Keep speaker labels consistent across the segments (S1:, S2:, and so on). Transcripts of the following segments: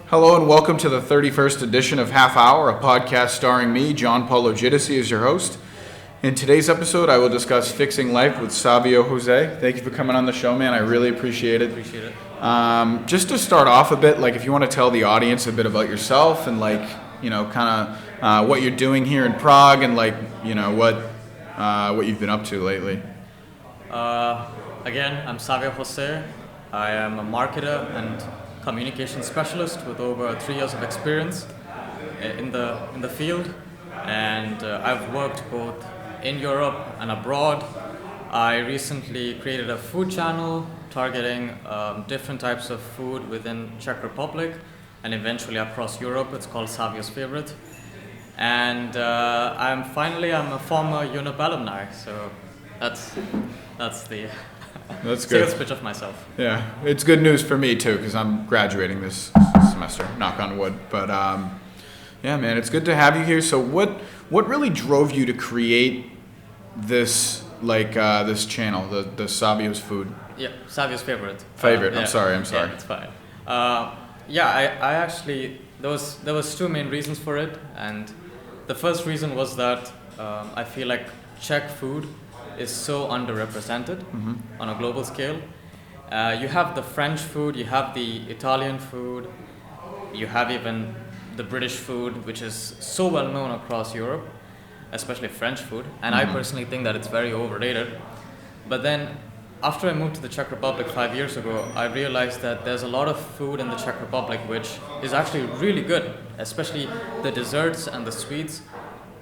S1: Hello and welcome to the 31st edition of Half Hour, a podcast starring me, John Paulo Giudice, as your host. In today's episode, I will discuss fixing life with Savio José. Thank you for coming on the show, man. I really appreciate it.
S2: Appreciate it.
S1: Just to start off a bit, if you want to tell the audience a bit about yourself and what you're doing here in Prague and what you've been up to lately.
S2: Again, I'm Savio José. I am a marketer and communication specialist with over 3 years of experience in the field, and I've worked both in Europe and abroad. I recently created a food channel targeting different types of food within Czech Republic and eventually across Europe. It's called Savio's Favorite. And I'm a former UNIP alumni, so that's the
S1: That's good.
S2: sales pitch of myself.
S1: Yeah, it's good news for me too because I'm graduating this semester, knock on wood. But yeah, man, it's good to have you here. So what really drove you to create this this channel, the Savio's Food?
S2: Yeah, Savio's Favorite.
S1: I'm sorry.
S2: Yeah, it's fine. I actually there was two main reasons for it, and the first reason was that I feel like Czech food is so underrepresented on a global scale. You have the French food, you have the Italian food, you have even the British food, which is so well known across Europe, especially French food, and I personally think that it's very overrated. But then after I moved to the Czech Republic 5 years ago, I realized that there's a lot of food in the Czech Republic which is actually really good, especially the desserts and the sweets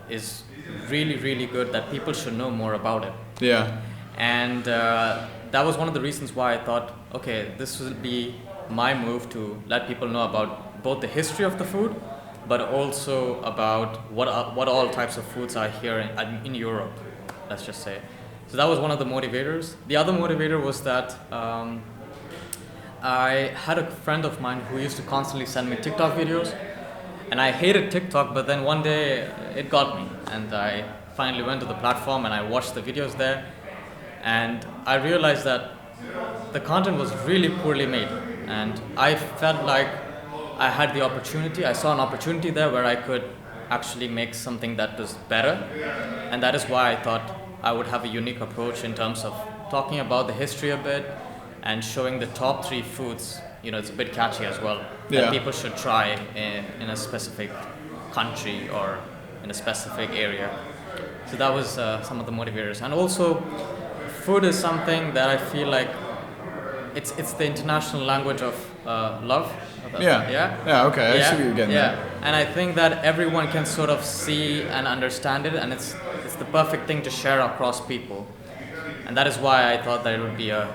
S2: is really, really good, that people should know more about it.
S1: Yeah.
S2: And that was one of the reasons why I thought, okay, this will be my move to let people know about both the history of the food, but also about what all types of foods are here in Europe, let's just say. So that was one of the motivators. The other motivator was that I had a friend of mine who used to constantly send me TikTok videos, and I hated TikTok, but then one day it got me, and I finally went to the platform and I watched the videos there, and I realized that the content was really poorly made, and I felt like I saw an opportunity there where I could actually make something that was better, and that is why I thought I would have a unique approach in terms of talking about the history a bit and showing the top 3 foods. It's a bit catchy as well, that people should try in a specific country or in a specific area. So that was some of the motivators. And also, food is something that I feel like it's the international language of love.
S1: Yeah, okay, I see what you're getting at.
S2: And I think that everyone can sort of see and understand it, and it's the perfect thing to share across people. And that is why I thought that it would be a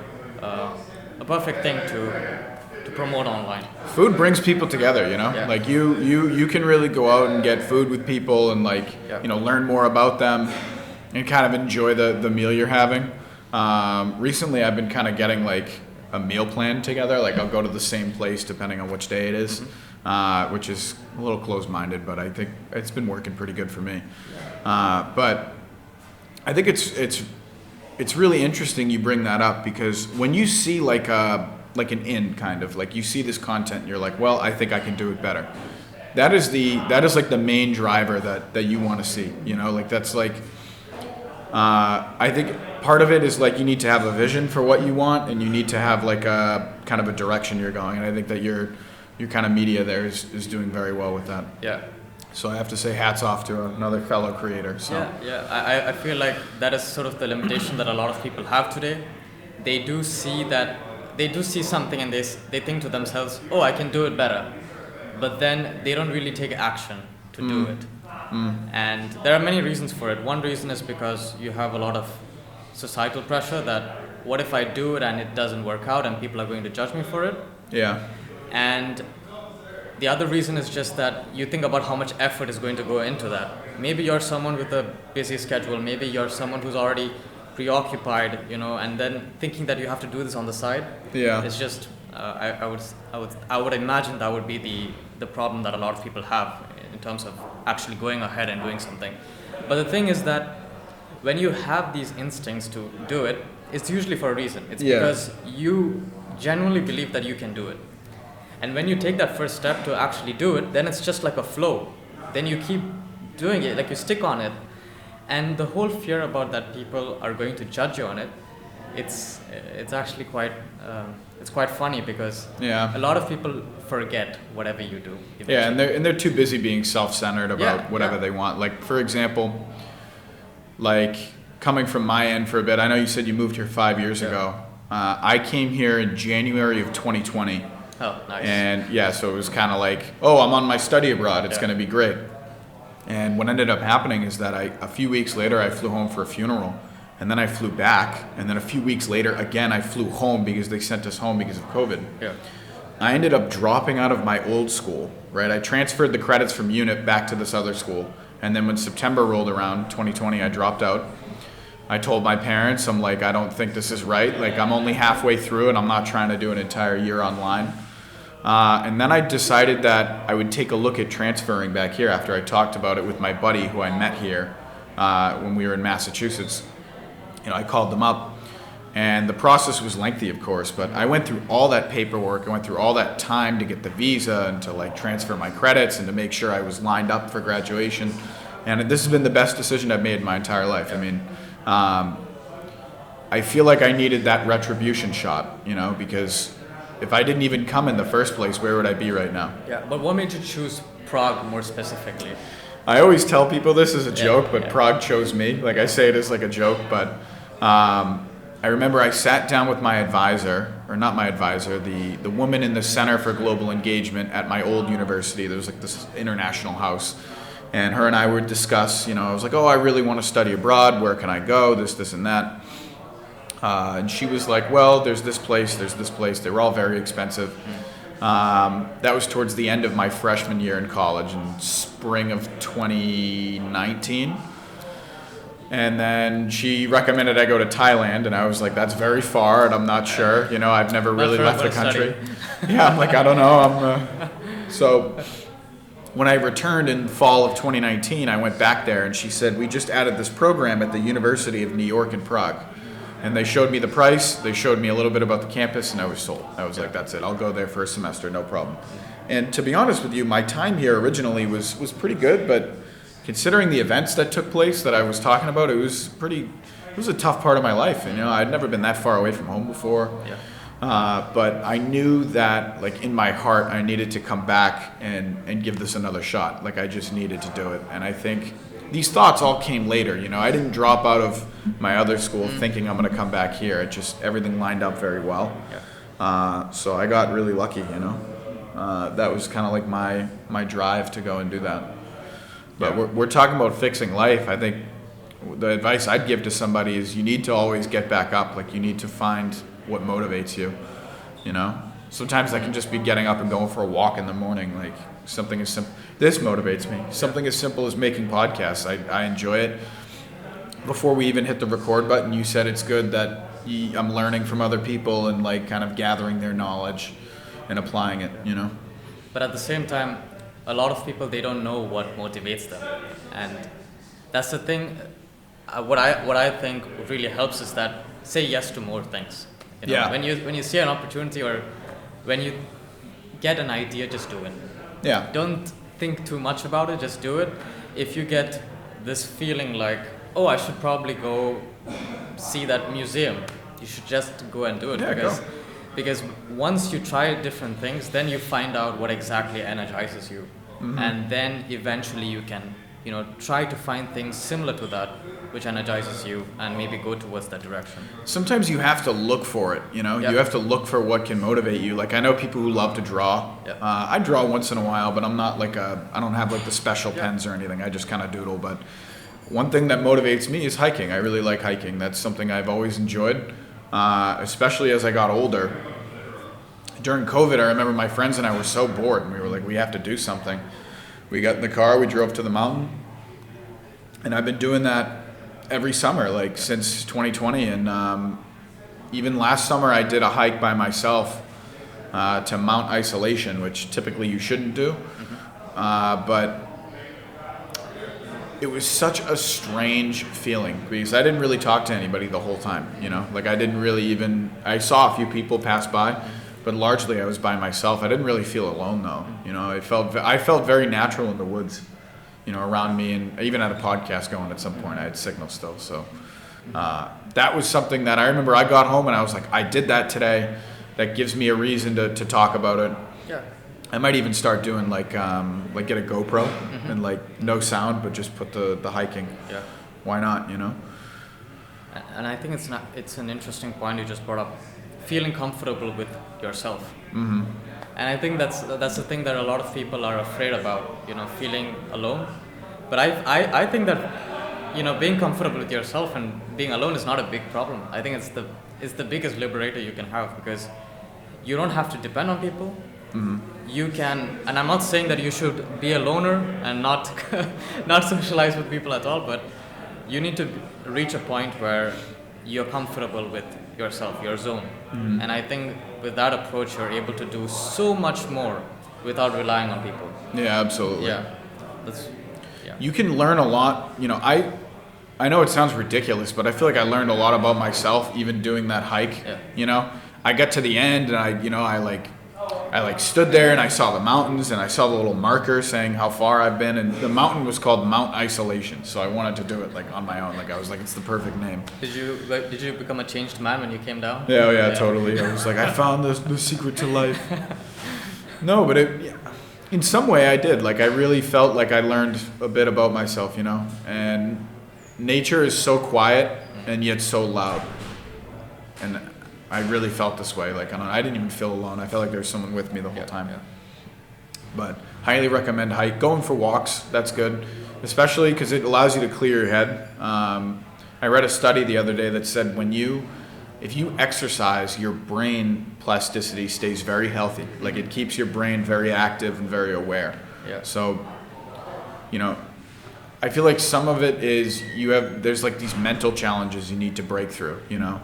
S2: perfect thing to promote online.
S1: Food brings people together,
S2: Yeah.
S1: You can really go out and get food with people and learn more about them and kind of enjoy the meal you're having. Recently I've been kind of getting a meal plan together. I'll go to the same place depending on which day it is, which is a little closed-minded, but I think it's been working pretty good for me. But I think it's really interesting you bring that up, because when you see an end kind of you see this content and you're like, well, I think I can do it better. That is the main driver that you want to see, that's I think part of it is you need to have a vision for what you want, and you need to have a kind of a direction you're going, and I think that your kind of media there is doing very well with that.
S2: Yeah.
S1: So I have to say hats off to another fellow creator. So.
S2: Yeah. I feel like that is sort of the limitation that a lot of people have today. They do see something and they think to themselves, oh, I can do it better. But then they don't really take action to do it. And there are many reasons for it. One reason is because you have a lot of societal pressure that what if I do it and it doesn't work out and people are going to judge me for it?
S1: Yeah.
S2: And the other reason is just that you think about how much effort is going to go into that. Maybe you're someone with a busy schedule. Maybe you're someone who's already preoccupied, and then thinking that you have to do this on the side.
S1: Yeah.
S2: It's just I would imagine that would be the problem that a lot of people have in terms of actually going ahead and doing something. But the thing is that when you have these instincts to do it, it's usually for a reason. It's because you genuinely believe that you can do it. And when you take that first step to actually do it, then it's just like a flow. Then you keep doing it, like you stick on it. And the whole fear about that people are going to judge you on it, it's actually quite it's quite funny because
S1: Yeah.
S2: a lot of people forget whatever you do.
S1: Yeah,
S2: eventually.
S1: and they're too busy being self-centered about
S2: Yeah,
S1: whatever
S2: yeah.
S1: they want. Like, for example, like coming from my end for a bit, I know you said you moved here 5 years
S2: Yeah.
S1: ago. I came here in January of 2020.
S2: Oh, nice.
S1: And yeah, so it was kind of like, oh, I'm on my study abroad. It's
S2: Yeah.
S1: going to be great. And what ended up happening is that a few weeks later, I flew home for a funeral. And then I flew back. And then a few weeks later, again, I flew home because they sent us home because of COVID.
S2: Yeah.
S1: I ended up dropping out of my old school, right? I transferred the credits from unit back to this other school. And then when September rolled around, 2020, I dropped out. I told my parents, I'm like, I don't think this is right. Like, I'm only halfway through and I'm not trying to do an entire year online. And then I decided that I would take a look at transferring back here after I talked about it with my buddy who I met here when we were in Massachusetts. You know, I called them up, and the process was lengthy, of course, but I went through all that paperwork. I went through all that time to get the visa and to like transfer my credits and to make sure I was lined up for graduation. And this has been the best decision I've made in my entire life. I mean, I feel like I needed that retribution shot, you know, because if I didn't even come in the first place, where would I be right now?
S2: Yeah. But what made you choose Prague more specifically?
S1: I always tell people this as a joke, but
S2: yeah.
S1: Prague chose me. Like, I say it as like a joke, but I remember I sat down with my advisor, or not my advisor, the woman in the Center for Global Engagement at my old university. There was like this international house. And her and I would discuss, you know, I was like, oh, I really want to study abroad. Where can I go? This, and that. And she was like, well, there's this place. They were all very expensive. That was towards the end of my freshman year in college in spring of 2019. And then she recommended I go to Thailand, and I was like, that's very far, and I'm not sure. You know, I've never really
S2: sure
S1: left the
S2: about
S1: country.
S2: studying.
S1: Yeah, I'm like, I don't know. So when I returned in fall of 2019, I went back there, and she said, we just added this program at the University of New York in Prague. And they showed me the price, they showed me a little bit about the campus, and I was sold. I was like, that's it, I'll go there for a semester, no problem. And to be honest with you, my time here originally was pretty good, but considering the events that took place that I was talking about, it was a tough part of my life. And, you know, I'd never been that far away from home before.
S2: Yeah.
S1: But I knew that, like, in my heart, I needed to come back and give this another shot. Like, I just needed to do it. And I think these thoughts all came later. You know, I didn't drop out of my other school thinking I'm going to come back here. It just, everything lined up very well.
S2: Yeah.
S1: So I got really lucky, you know. That was kind of like my drive to go and do that. But we're talking about fixing life. I think the advice I'd give to somebody is you need to always get back up. Like, you need to find what motivates you, you know. Sometimes that can just be getting up and going for a walk in the morning. Like, something as simple. This motivates me. Something as simple as making podcasts. I enjoy it. Before we even hit the record button, you said it's good that I'm learning from other people and like kind of gathering their knowledge and applying it, you know.
S2: But at the same time, a lot of people, they don't know what motivates them, and that's the thing. What I think really helps is that say yes to more things. You know,
S1: Yeah.
S2: When you see an opportunity or when you get an idea, just do it.
S1: Yeah.
S2: Don't think too much about it. Just do it. If you get this feeling like, oh, I should probably go see that museum, you should just go and do it.
S1: Yeah, go.
S2: Because once you try different things, then you find out what exactly energizes you.
S1: Mm-hmm.
S2: And then eventually you can, you know, try to find things similar to that which energizes you and maybe go towards that direction.
S1: Sometimes you have to look for it, you know.
S2: Yeah.
S1: You have to look for what can motivate you. Like, I know people who love to draw.
S2: Yeah.
S1: I draw once in a while, but I'm not like I don't have like the special
S2: Yeah.
S1: pens or anything. I just kind of doodle. But one thing that motivates me is hiking. I really like hiking. That's something I've always enjoyed, especially as I got older. During COVID, I remember my friends and I were so bored, and we were like, we have to do something. We got in the car, we drove to the mountain, and I've been doing that every summer, like since 2020. And even last summer, I did a hike by myself to Mount Isolation, which typically you shouldn't do. But it was such a strange feeling because I didn't really talk to anybody the whole time, you know? Like, I didn't really even, I saw a few people pass by, but largely I was by myself. I didn't really feel alone though. You know, I felt very natural in the woods, you know, around me, and I even had a podcast going at some point. I had signal still, so that was something that I remember. I got home and I was like, I did that today. That gives me a reason to talk about it.
S2: Yeah.
S1: I might even start doing like get a GoPro and like no sound, but just put the hiking.
S2: Yeah.
S1: Why not? You know.
S2: And I think it's an interesting point you just brought up, feeling comfortable with yourself. Mm-hmm. And I think that's the thing that a lot of people are afraid about, you know, feeling alone. But I think that, you know, being comfortable with yourself and being alone is not a big problem. I think it's the biggest liberator you can have, because you don't have to depend on people. Mm-hmm. You can, and I'm not saying that you should be a loner and not not socialize with people at all, but you need to reach a point where you're comfortable with yourself, your zone. Mm-hmm. And I think with that approach, you're able to do so much more without relying on people.
S1: Yeah, absolutely.
S2: Yeah.
S1: You can learn a lot. You know, I know it sounds ridiculous, but I feel like I learned a lot about myself even doing that hike.
S2: Yeah.
S1: You know, I got to the end and I stood there and I saw the mountains and I saw the little marker saying how far I've been, and the mountain was called Mount Isolation. So I wanted to do it like on my own. Like I was like, it's the perfect name.
S2: Did you become a changed man when you came down?
S1: Yeah, totally. I was like, I found the secret to life. No, but in some way I did. Like I really felt like I learned a bit about myself, you know. And nature is so quiet and yet so loud. And I really felt this way. Like I didn't even feel alone. I felt like there was someone with me the whole time. Yeah. But highly recommend hike. Going for walks, that's good, especially because it allows you to clear your head. I read a study the other day that said if you exercise, your brain plasticity stays very healthy. Like it keeps your brain very active and very aware.
S2: Yeah.
S1: So, you know, I feel like some of it is there's like these mental challenges you need to break through, you know.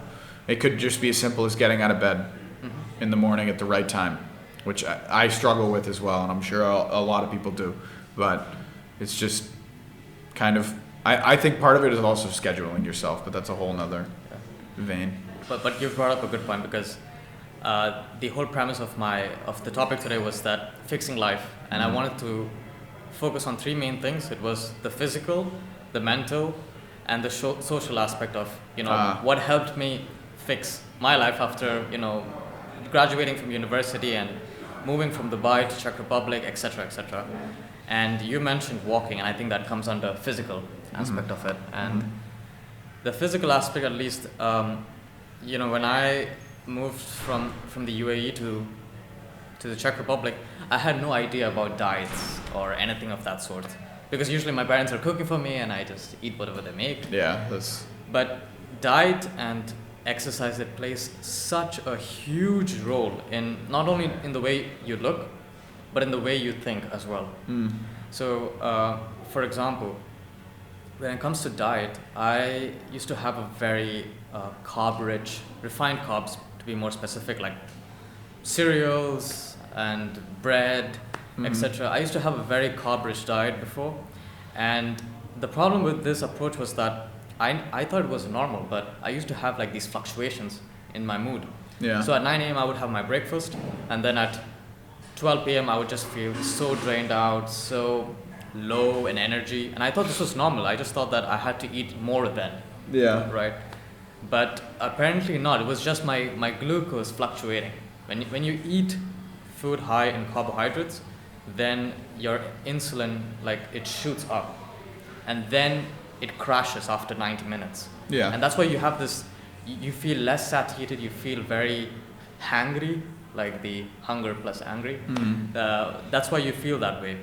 S1: It could just be as simple as getting out of bed in the morning at the right time, which I struggle with as well, and I'm sure a lot of people do. But it's just kind of, I think part of it is also scheduling yourself, but that's a whole nother vein.
S2: But you've brought up a good point, because the whole premise of the topic today was that fixing life, and I wanted to focus on three main things. It was the physical, the mental, and the social aspect of, you know, what helped me fix my life after, you know, graduating from university and moving from Dubai to Czech Republic, etc., etc. And you mentioned walking, and I think that comes under physical aspect of it. And the physical aspect, at least, you know, when I moved from the UAE to the Czech Republic, I had no idea about diets or anything of that sort, because usually my parents are cooking for me and I just eat whatever they make.
S1: Yeah,
S2: but diet and exercise, it plays such a huge role in not only in the way you look, but in the way you think as well. So for example, when it comes to diet, I used to have a very carb-rich, refined carbs to be more specific, like cereals and bread, etc. I used to have a very carb-rich diet before, and the problem with this approach was that I thought it was normal, but I used to have like these fluctuations in my mood.
S1: Yeah.
S2: So at 9 a.m. I would have my breakfast, and then at 12 p.m. I would just feel so drained out, so low in energy, and I thought this was normal. I just thought that I had to eat more then.
S1: Yeah.
S2: Right. But apparently not. It was just my glucose fluctuating. When you eat food high in carbohydrates, then your insulin, like, it shoots up, and then it crashes after 90 minutes.
S1: Yeah.
S2: And that's why you have this, you feel less satiated, you feel very hangry, like the hunger plus angry. That's why you feel that way.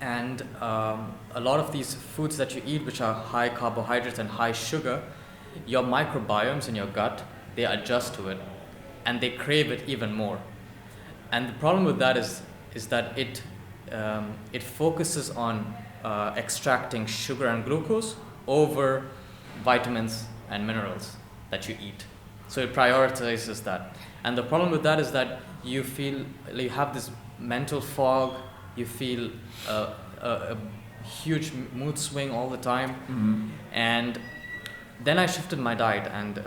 S2: And a lot of these foods that you eat, which are high carbohydrates and high sugar, your microbiomes in your gut, they adjust to it, and they crave it even more. And the problem with that is that it focuses on extracting sugar and glucose over vitamins and minerals that you eat. So it prioritizes that. And the problem with that is that you have this mental fog, you feel a huge mood swing all the time. And then I shifted my diet, and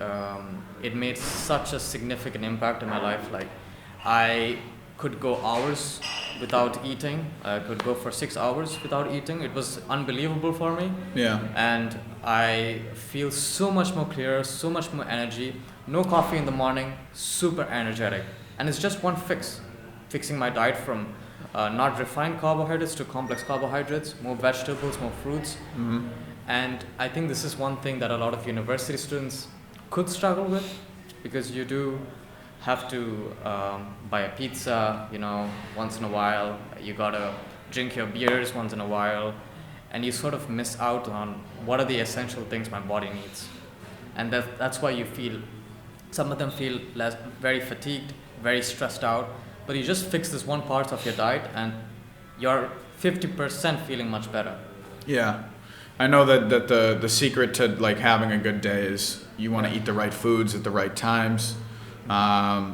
S2: it made such a significant impact in my life. Like, I could go hours without eating. I could go for 6 hours without eating. It was unbelievable for me.
S1: Yeah.
S2: And I feel so much more clear, so much more energy. No coffee in the morning, super energetic. And it's just one fix. Fixing my diet from not refined carbohydrates to complex carbohydrates, more vegetables, more fruits. And I think this is one thing that a lot of university students could struggle with, because you do have to buy a pizza, once in a while. You gotta drink your beers once in a while, and you sort of miss out on what are the essential things my body needs. And that's why you feel, some of them feel very fatigued, very stressed out, but you just fix this one part of your diet and you're 50% feeling much better.
S1: Yeah. I know that the secret to like having a good day is you want to eat the right foods at the right times. I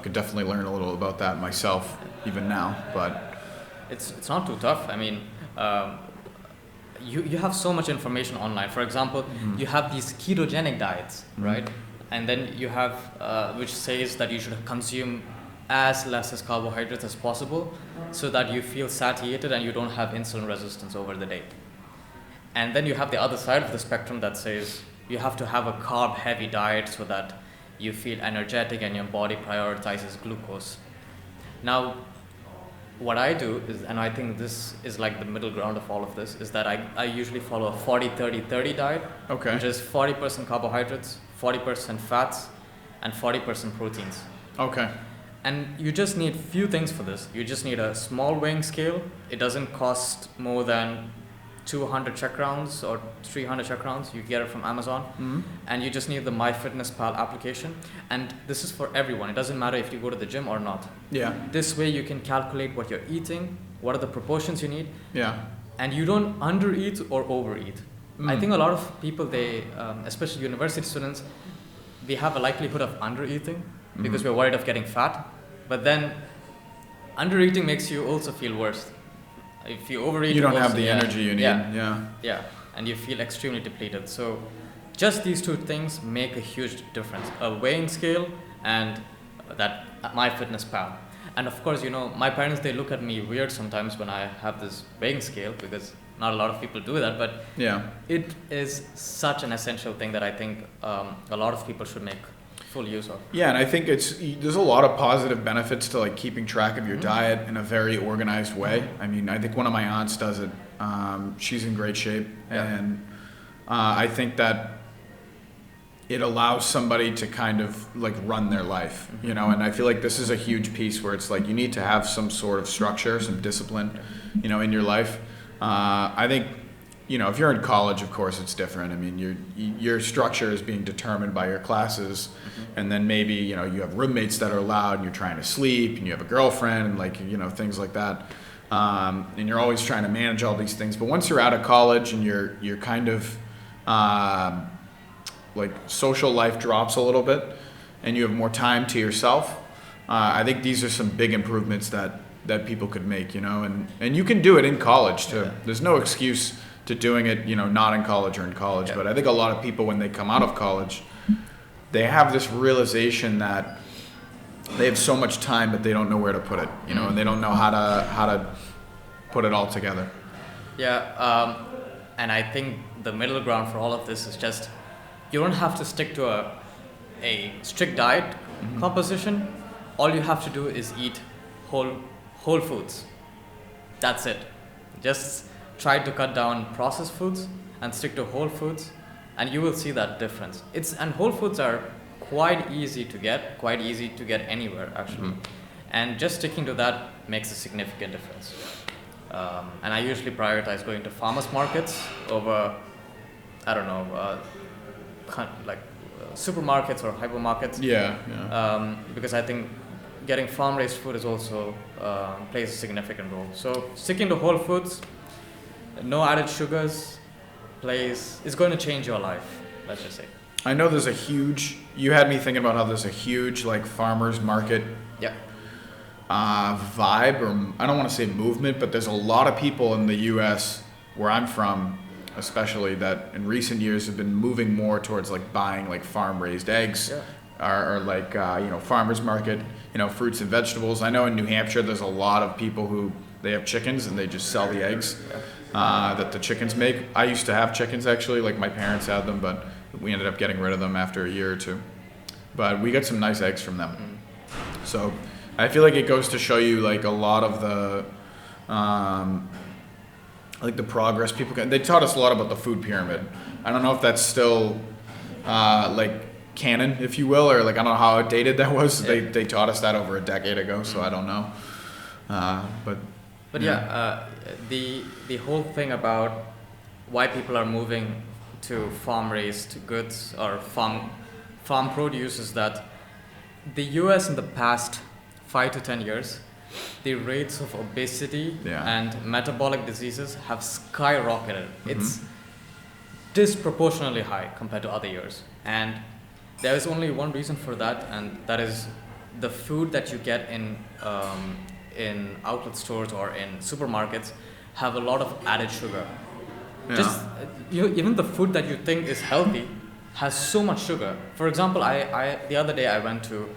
S1: could definitely learn a little about that myself even now, but
S2: it's not too tough. I mean, you have so much information online. For example, you have these ketogenic diets, right? And then you have which says that you should consume as less as carbohydrates as possible, so that you feel satiated and you don't have insulin resistance over the day. And then you have the other side of the spectrum that says you have to have a carb-heavy diet so that you feel energetic and your body prioritizes glucose. Now, what I do is, and I think this is like the middle ground of all of this, is that I usually follow a 40-30-30 diet,
S1: okay.
S2: which is 40% carbohydrates, 40% fats, and 40% proteins.
S1: Okay.
S2: And you just need few things for this. You just need a small weighing scale. It doesn't cost more than 200 Czech crowns or 300 Czech crowns. You get it from Amazon. And you just need the MyFitnessPal application. And this is for everyone. It doesn't matter if you go to the gym or not.
S1: Yeah.
S2: This way you can calculate what you're eating, what are the proportions you need.
S1: Yeah.
S2: And you don't undereat or overeat. I think a lot of people, they, especially university students, we have a likelihood of undereating because we're worried of getting fat. But then undereating makes you also feel worse. If you overeat,
S1: you don't have the energy you need.
S2: Yeah, and you feel extremely depleted. So just these two things make a huge difference: a weighing scale and that MyFitnessPal. And of course, my parents, they look at me weird sometimes when I have this weighing scale, because not a lot of people do that. But
S1: yeah,
S2: it is such an essential thing that I think a lot of people should make full use of.
S1: Yeah, and I think there's a lot of positive benefits to like keeping track of your diet in a very organized way. I mean, I think one of my aunts does it. She's in great shape, and I think that it allows somebody to kind of like run their life, and I feel like this is a huge piece where it's like you need to have some sort of structure, some discipline, in your life. I think, if you're in college, of course, it's different. I mean, your structure is being determined by your classes, and then maybe, you have roommates that are loud, and you're trying to sleep, and you have a girlfriend, and like, things like that. And you're always trying to manage all these things. But once you're out of college and you're kind of, like social life drops a little bit, and you have more time to yourself, I think these are some big improvements that people could make, and you can do it in college too. There's no excuse to doing it, not in college or in college. But I think a lot of people, when they come out of college, they have this realization that they have so much time, but they don't know where to put it, and they don't know how to put it all together.
S2: Yeah, and I think the middle ground for all of this is just, you don't have to stick to a strict diet composition. All you have to do is eat whole foods. That's it. Just try to cut down processed foods and stick to whole foods, and you will see that difference. And whole foods are quite easy to get anywhere actually. And just sticking to that makes a significant difference. And I usually prioritize going to farmers markets over, supermarkets or hypermarkets. Because I think getting farm-raised food is also plays a significant role. So sticking to whole foods, no added sugars, is going to change your life, let's just say.
S1: I know you had me thinking about how there's a huge like farmers market vibe, or I don't want to say movement, but there's a lot of people in the US where I'm from, especially, that in recent years have been moving more towards like buying like farm raised eggs, are like farmers market, fruits and vegetables. I know in New Hampshire there's a lot of people who they have chickens and they just sell the eggs that the chickens make. I used to have chickens actually, like my parents had them, but we ended up getting rid of them after a year or two. But we got some nice eggs from them. So I feel like it goes to show you like a lot of the like the progress people can. They taught us a lot about the food pyramid. I don't know if that's still like canon, if you will, or like I don't know how outdated that was.
S2: Yeah.
S1: They taught us that over a decade ago, so I don't know.
S2: But the whole thing about why people are moving to farm-raised goods or farm produce is that the U.S. in the past 5 to 10 years, the rates of obesity and metabolic diseases have skyrocketed. It's disproportionately high compared to other years, and there is only one reason for that, and that is the food that you get in outlet stores or in supermarkets have a lot of added sugar.
S1: Yeah.
S2: Just even the food that you think is healthy has so much sugar. For example, I the other day I went to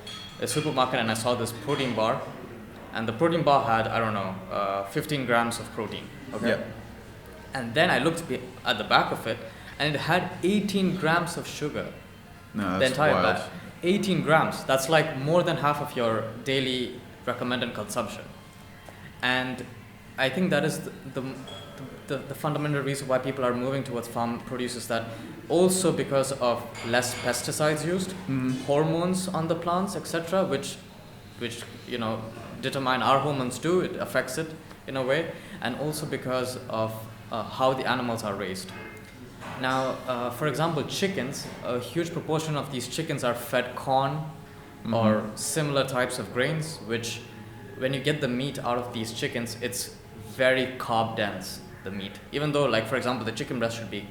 S2: a supermarket and I saw this protein bar, and the protein bar had 15 grams of protein. Okay.
S1: Yeah.
S2: And then I looked at the back of it, and it had 18 grams of sugar.
S1: No,
S2: The
S1: that's
S2: entire
S1: wild.
S2: bag. 18 grams. That's like more than half of your daily recommended consumption. And I think that is the fundamental reason why people are moving towards farm produce, is that also because of less pesticides used, hormones on the plants, etc., which determine our hormones too. It affects it in a way, and also because of how the animals are raised. Now, for example, chickens, a huge proportion of these chickens are fed corn or similar types of grains, which when you get the meat out of these chickens, it's very carb dense, the meat. Even though, like, for example, the chicken breast should be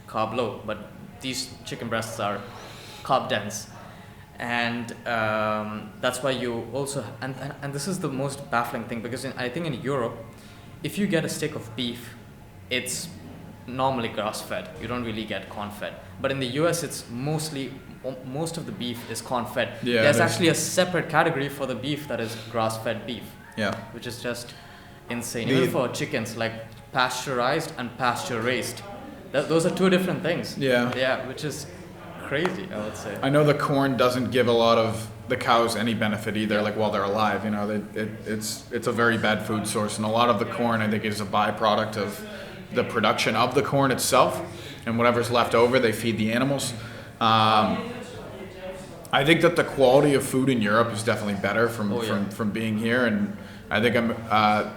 S2: carb low, but these chicken breasts are carb dense. And that's why you also, and this is the most baffling thing, because I think in Europe, if you get a steak of beef, it's normally grass-fed. You don't really get corn-fed. But in the US, it's most of the beef is corn-fed.
S1: Yeah,
S2: There's actually a separate category for the beef that is grass-fed beef.
S1: Yeah.
S2: Which is just insane. Even for chickens, like pasteurized and pasture-raised. Those are two different things.
S1: Yeah.
S2: Yeah, which is crazy, I would say.
S1: I know the corn doesn't give a lot of the cows any benefit either, like while they're alive. It's a very bad food source, and a lot of the corn, I think, is a byproduct of the production of the corn itself, and whatever's left over they feed the animals. I think that the quality of food in Europe is definitely better from being here, and I think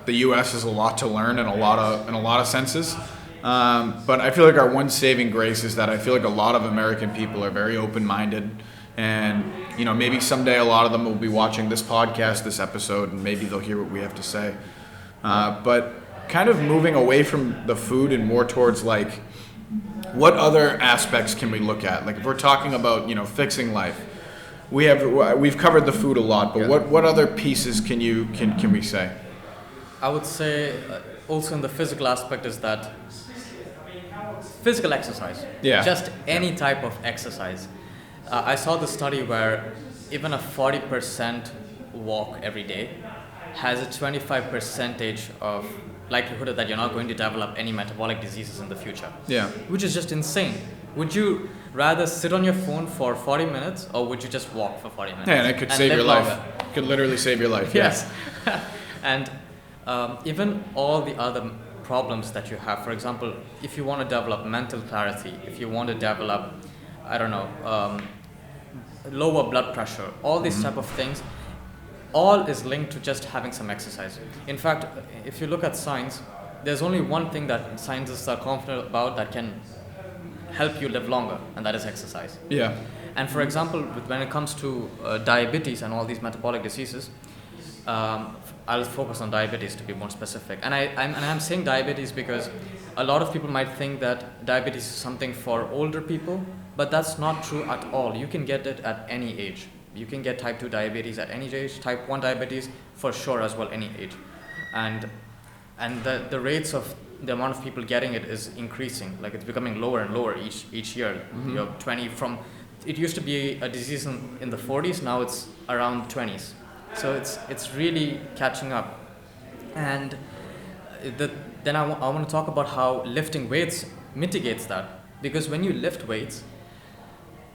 S1: the U.S. has a lot to learn in a lot of senses. But I feel like our one saving grace is that I feel like a lot of American people are very open-minded, and maybe someday a lot of them will be watching this podcast, this episode, and maybe they'll hear what we have to say. But kind of moving away from the food and more towards like, what other aspects can we look at? Like if we're talking about fixing life, we've covered the food a lot, but what other pieces can we say?
S2: I would say also in the physical aspect is that physical exercise.
S1: Yeah.
S2: Just any type of exercise. I saw the study where even a 40% walk every day has a 25% of likelihood that you're not going to develop any metabolic diseases in the future.
S1: Yeah.
S2: Which is just insane. Would you rather sit on your phone for 40 minutes or would you just walk for 40 minutes?
S1: Yeah, and it could save your life.
S2: Longer?
S1: Could literally save your life.
S2: Yes. And even all the other problems that you have, for example, if you want to develop mental clarity, if you want to develop, lower blood pressure, all these type of things, all is linked to just having some exercise. In fact, if you look at science, there's only one thing that scientists are confident about that can help you live longer, and that is exercise.
S1: Yeah.
S2: And for example, when it comes to diabetes and all these metabolic diseases, I'll focus on diabetes to be more specific. And I'm saying diabetes because a lot of people might think that diabetes is something for older people, but that's not true at all. You can get it at any age. You can get type 2 diabetes at any age, type 1 diabetes for sure as well, any age. And the rates of the amount of people getting it is increasing. Like it's becoming lower and lower each year. You're it used to be a disease in the 40s. Now it's around 20s. So it's really catching up. And then I want to talk about how lifting weights mitigates that. Because when you lift weights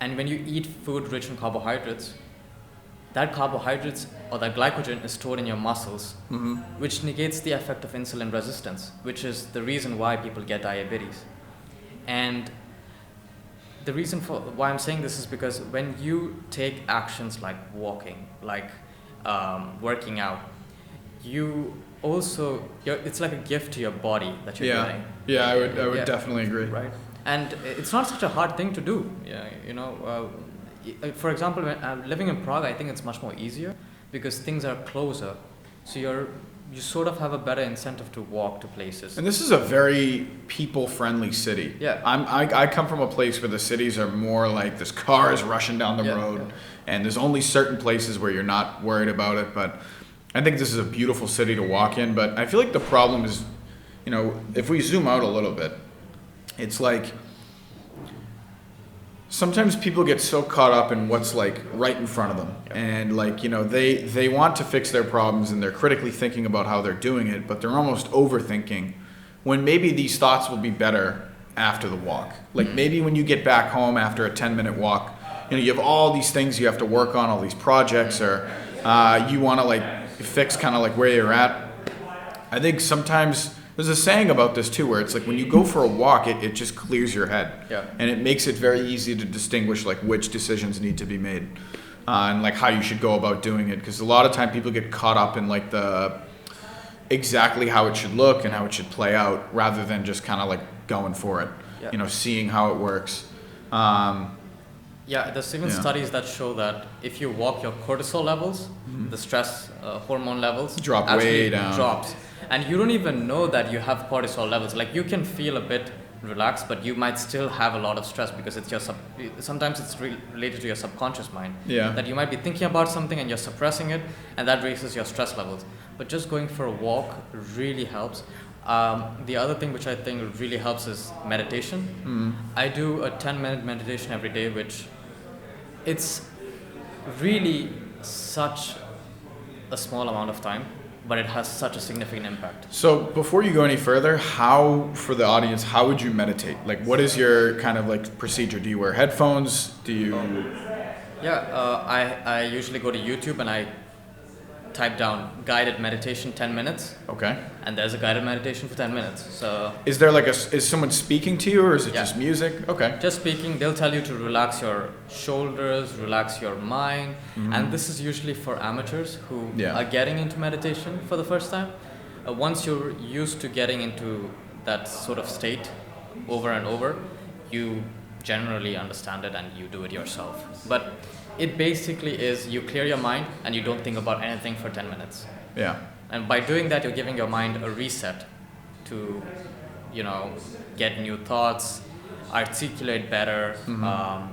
S2: and when you eat food rich in carbohydrates, that carbohydrates or that glycogen is stored in your muscles, which negates the effect of insulin resistance, which is the reason why people get diabetes. And the reason for why I'm saying this is because when you take actions like walking, like working out, it's like a gift to your body that you're doing.
S1: Yeah, I would definitely agree.
S2: Right. And it's not such a hard thing to do. Yeah, for example, when I'm living in Prague, I think it's much more easier because things are closer. So you sort of have a better incentive to walk to places.
S1: And this is a very people-friendly city.
S2: Yeah.
S1: I come from a place where the cities are more like there's cars rushing down the road, and there's only certain places where you're not worried about it. But I think this is a beautiful city to walk in. But I feel like the problem is, if we zoom out a little bit, it's like sometimes people get so caught up in what's like right in front of them, and they want to fix their problems and they're critically thinking about how they're doing it, but they're almost overthinking when maybe these thoughts will be better after the walk. Like maybe when you get back home after a 10-minute walk, you have all these things you have to work on, all these projects, or you want to like fix kind of like where you're at. I think sometimes there's a saying about this too, where it's like when you go for a walk, it just clears your head, and it makes it very easy to distinguish like which decisions need to be made, and like how you should go about doing it. Because a lot of time people get caught up in like the exactly how it should look and how it should play out, rather than just kind of like going for it, seeing how it works.
S2: There's even studies that show that if you walk, your cortisol levels, the stress hormone levels,
S1: drop way down.
S2: Drops. And you don't even know that you have cortisol levels. Like you can feel a bit relaxed, but you might still have a lot of stress because it's sometimes it's related to your subconscious mind.
S1: Yeah.
S2: That you might be thinking about something and you're suppressing it, and that raises your stress levels. But just going for a walk really helps. The other thing which I think really helps is meditation. I do a 10-minute meditation every day, which it's really such a small amount of time, but it has such a significant impact.
S1: So before you go any further, for the audience, how would you meditate? Like, what is your kind of like procedure? Do you wear headphones? Do you?
S2: I usually go to YouTube and I type down guided meditation 10 minutes.
S1: Okay.
S2: And there's a guided meditation for 10 minutes. So
S1: is there like is someone speaking to you, or is it just music? Okay.
S2: Just speaking. They'll tell you to relax your shoulders, relax your mind. And this is usually for amateurs who are getting into meditation for the first time. Once you're used to getting into that sort of state over and over, you generally understand it and you do it yourself. But it basically is you clear your mind and you don't think about anything for 10 minutes.
S1: Yeah.
S2: And by doing that, you're giving your mind a reset to, get new thoughts, articulate better,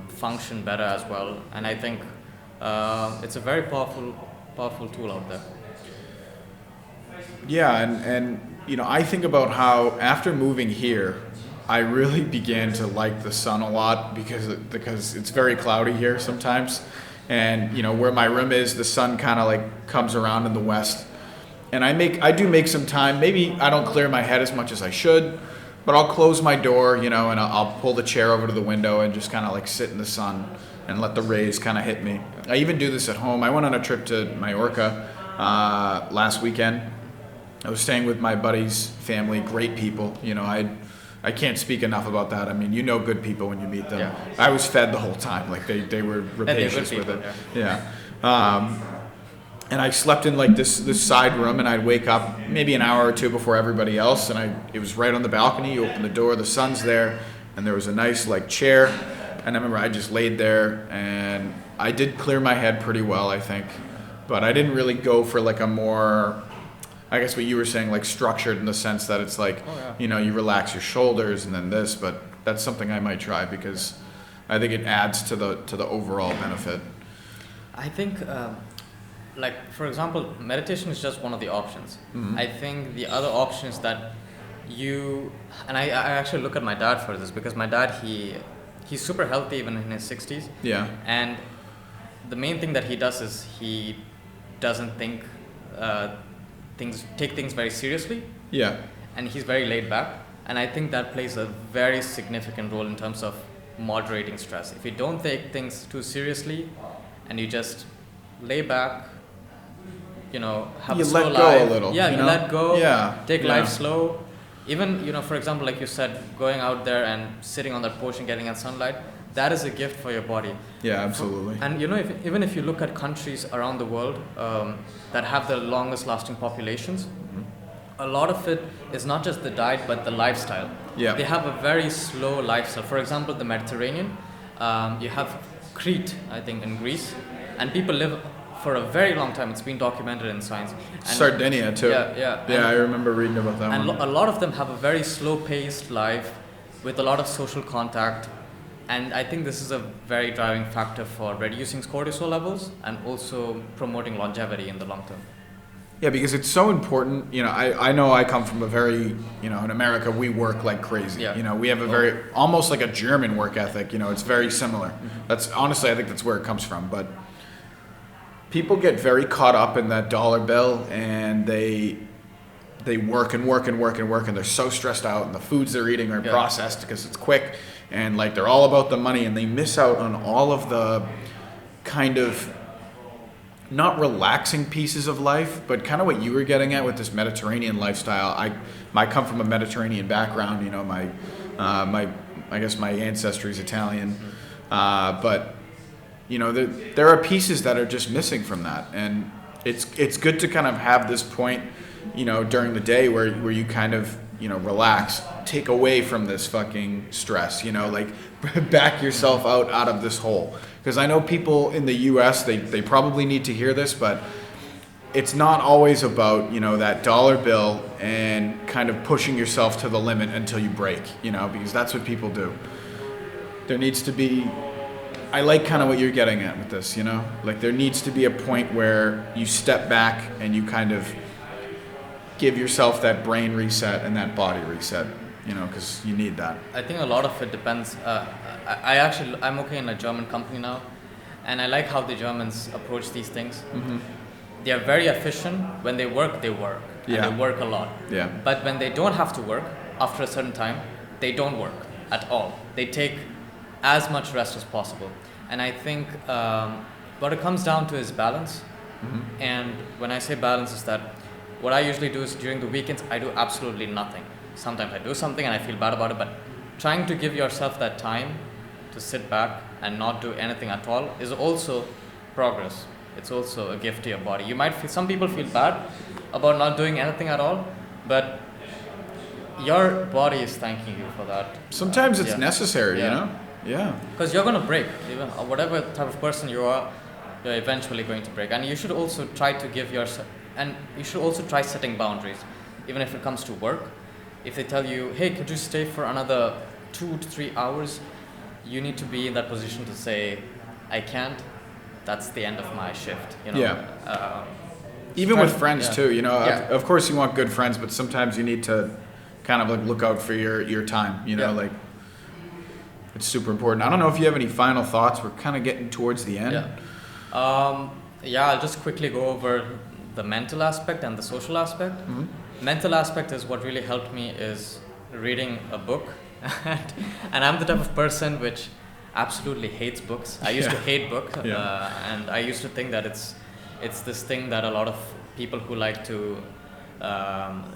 S2: function better as well. And I think it's a very powerful tool out there.
S1: Yeah, and I think about how after moving here, I really began to like the sun a lot because it's very cloudy here sometimes, and where my room is, the sun kind of like comes around in the west, and I do make some time. Maybe I don't clear my head as much as I should, but I'll close my door, and I'll pull the chair over to the window and just kind of like sit in the sun and let the rays kind of hit me. I even do this at home. I went on a trip to Mallorca last weekend. I was staying with my buddy's family, great people. I can't speak enough about that. I mean, good people when you meet them.
S2: Yeah.
S1: I was fed the whole time. Like they were rapacious with it. Yeah. And I slept in like this side room, and I'd wake up maybe an hour or two before everybody else, and it was right on the balcony. You open the door, the sun's there, and there was a nice like chair. And I remember I just laid there, and I did clear my head pretty well, I think, but I didn't really go for like a more, I guess what you were saying, like structured in the sense that it's like, you relax your shoulders and then this, but that's something I might try because I think it adds to the overall benefit.
S2: I think, for example, meditation is just one of the options. I think the other option is that I actually look at my dad for this because my dad, he's super healthy even in his 60s.
S1: Yeah.
S2: And the main thing that he does is he doesn't take things very seriously.
S1: Yeah.
S2: And he's very laid back. And I think that plays a very significant role in terms of moderating stress. If you don't take things too seriously and you just lay back, have
S1: You
S2: a slow
S1: let go
S2: life.
S1: a little.
S2: Yeah, you let go.
S1: Yeah.
S2: Take
S1: Yeah.
S2: life slow. Even, for example, like you said, going out there and sitting on that porch and getting that sunlight, that is a gift for your body.
S1: Yeah, absolutely.
S2: And even if you look at countries around the world that have the longest lasting populations, a lot of it is not just the diet but the lifestyle.
S1: Yeah.
S2: They have a very slow lifestyle. For example, the Mediterranean, you have Crete, I think, in Greece, and people live for a very long time. It's been documented in science. And
S1: Sardinia too.
S2: Yeah.
S1: Yeah, I remember reading about that
S2: and
S1: one.
S2: a lot of them have a very slow-paced life with a lot of social contact. And I think this is a very driving factor for reducing cortisol levels and also promoting longevity in the long term.
S1: Yeah, because it's so important. I know I come from a very, in America, we work like crazy.
S2: Yeah.
S1: We have a very, almost like a German work ethic. It's very similar.
S2: Mm-hmm.
S1: That's honestly, I think that's where it comes from. But people get very caught up in that dollar bill, and they work and work and work and work, and they're so stressed out, and the foods they're eating are processed because it's quick, and like they're all about the money, and they miss out on all of the kind of not relaxing pieces of life, but kind of what you were getting at with this Mediterranean lifestyle. I come from a Mediterranean background. I guess my ancestry is Italian, but there are pieces that are just missing from that, and it's good to kind of have this point, during the day where you kind of relax, take away from this fucking stress, like back yourself out of this hole. Because I know people in the US, they probably need to hear this, but it's not always about, that dollar bill and kind of pushing yourself to the limit until you break, because that's what people do. There needs to be, I like kind of what you're getting at with this, like there needs to be a point where you step back and you kind of give yourself that brain reset and that body reset, because you need that.
S2: I think a lot of it depends. I'm working in a German company now, and I like how the Germans approach these things.
S1: Mm-hmm.
S2: They are very efficient. When they work, and
S1: Yeah.
S2: they work a lot.
S1: Yeah.
S2: But when they don't have to work, after a certain time, they don't work at all. They take as much rest as possible. And I think what it comes down to is balance.
S1: Mm-hmm.
S2: And when I say balance is that what I usually do is during the weekends, I do absolutely nothing. Sometimes I do something and I feel bad about it, but trying to give yourself that time to sit back and not do anything at all is also progress. It's also a gift to your body. You might feel, some people feel bad about not doing anything at all, but your body is thanking you for that.
S1: Sometimes it's necessary, Yeah.
S2: Because you're going to break. Even whatever type of person you are, you're eventually going to break. And you should also try to give yourself, and you should also try setting boundaries, even if it comes to work. If they tell you, hey, could you stay for another 2 to 3 hours, you need to be in that position to say, I can't. That's the end of my shift.
S1: Yeah. Even with friends too, of course you want good friends, but sometimes you need to kind of like look out for your time, like it's super important. I don't know if you have any final thoughts. We're kind of getting towards the end.
S2: I'll just quickly go over the mental aspect and the social aspect.
S1: Mm-hmm.
S2: Mental aspect is what really helped me is reading a book. And I'm the type of person which absolutely hates books. I used to hate books, and I used to think that it's this thing that a lot of people who like to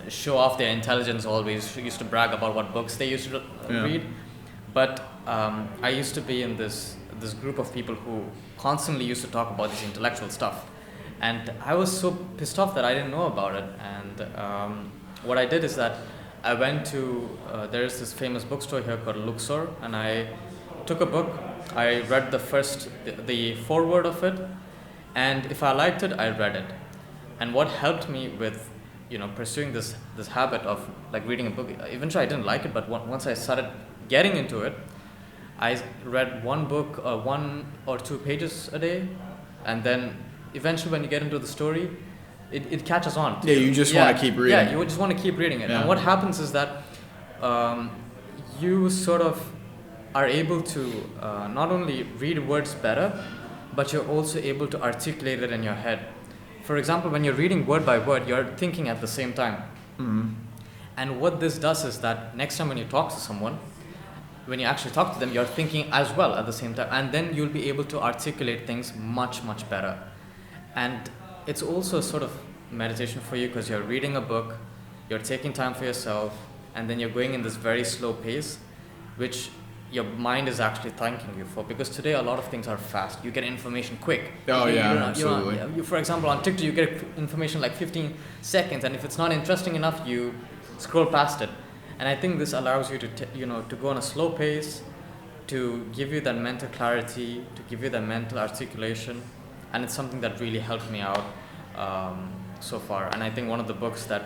S2: show off their intelligence always used to brag about what books they used to read. But I used to be in this group of people who constantly used to talk about this intellectual stuff, and I was so pissed off that I didn't know about it. And what I did is that I went to there is this famous bookstore here called Luxor, and I took a book. I read the foreword of it, and if I liked it, I read it. And what helped me with pursuing this habit of like reading a book, eventually I didn't like it, but once I started getting into it, I read one book 1 or 2 pages a day, and then eventually when you get into the story, it catches on.
S1: Yeah, you just want to keep reading.
S2: Yeah, you just want to keep reading it.
S1: Yeah.
S2: And what happens is that you sort of are able to not only read words better, but you're also able to articulate it in your head. For example, when you're reading word by word, you're thinking at the same time.
S1: Mm-hmm.
S2: And what this does is that next time when you talk to someone, when you actually talk to them, you're thinking as well at the same time. And then you'll be able to articulate things much, much better. And it's also a sort of meditation for you because you're reading a book, you're taking time for yourself, and then you're going in this very slow pace, which your mind is actually thanking you for, because today a lot of things are fast. You get information quick.
S1: Oh, yeah, absolutely.
S2: For example, on TikTok, you get information like 15 seconds, and if it's not interesting enough, you scroll past it. And I think this allows you to, to go on a slow pace, to give you that mental clarity, to give you that mental articulation, and it's something that really helped me out so far. And I think one of the books that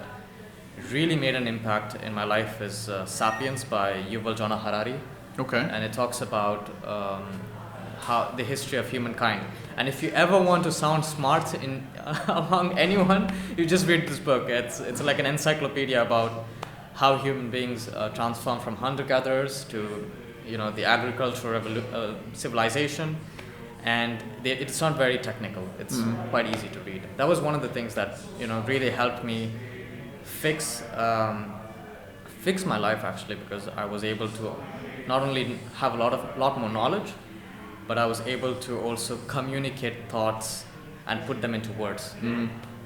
S2: really made an impact in my life is *Sapiens* by Yuval Noah Harari.
S1: Okay.
S2: And it talks about how the history of humankind. And if you ever want to sound smart in among anyone, you just read this book. It's like an encyclopedia about how human beings transformed from hunter-gatherers to the agricultural civilization. And it's not very technical. It's quite easy to read. That was one of the things that really helped me fix my life, actually, because I was able to not only have a lot more knowledge, but I was able to also communicate thoughts and put them into words.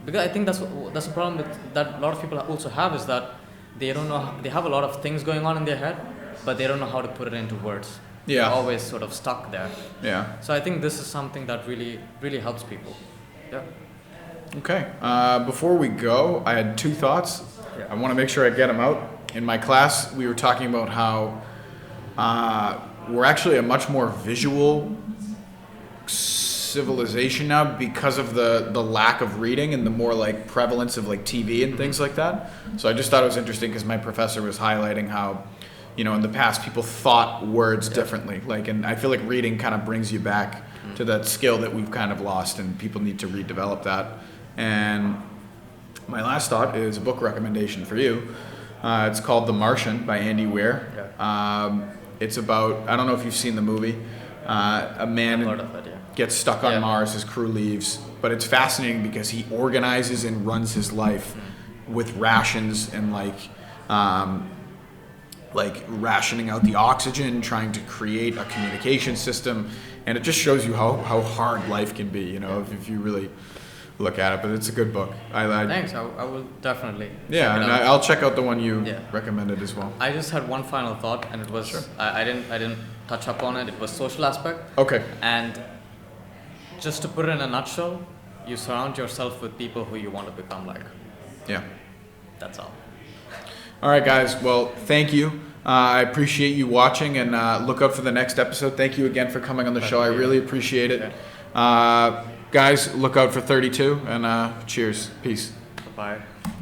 S2: Because I think that's a problem that a lot of people also have, is that they don't know. They have a lot of things going on in their head, but they don't know how to put it into words.
S1: Yeah.
S2: They're always sort of stuck there.
S1: Yeah.
S2: So I think this is something that really, really helps people. Yeah.
S1: Okay. Before we go, I had two thoughts.
S2: Yeah.
S1: I want to make sure I get them out. In my class, we were talking about how we're actually a much more visual civilization now because of the lack of reading and the more like prevalence of like TV and things like that. So I just thought it was interesting because my professor was highlighting how, in the past people thought words differently. And I feel like reading kind of brings you back to that skill that we've kind of lost, and people need to redevelop that. And my last thought is a book recommendation for you. It's called The Martian by Andy Weir.
S2: Yeah.
S1: It's about, I don't know if you've seen the movie, a man
S2: I've heard of it, yeah.
S1: gets stuck on Mars, his crew leaves, but it's fascinating because he organizes and runs his life with rations and like rationing out the oxygen, trying to create a communication system, and it just shows you how hard life can be, if you really look at it. But it's a good book.
S2: Thanks. I will definitely.
S1: Yeah, and I'll check out the one you recommended as well.
S2: I just had one final thought, and it was I didn't touch up on it. It was social aspect.
S1: Okay.
S2: And just to put it in a nutshell, you surround yourself with people who you want to become like.
S1: Yeah.
S2: That's all.
S1: All right, guys. Well, thank you. I appreciate you watching, and look out for the next episode. Thank you again for coming on the show. I really appreciate it.
S2: Okay.
S1: Guys, look out for 32, and cheers. Peace.
S2: Bye.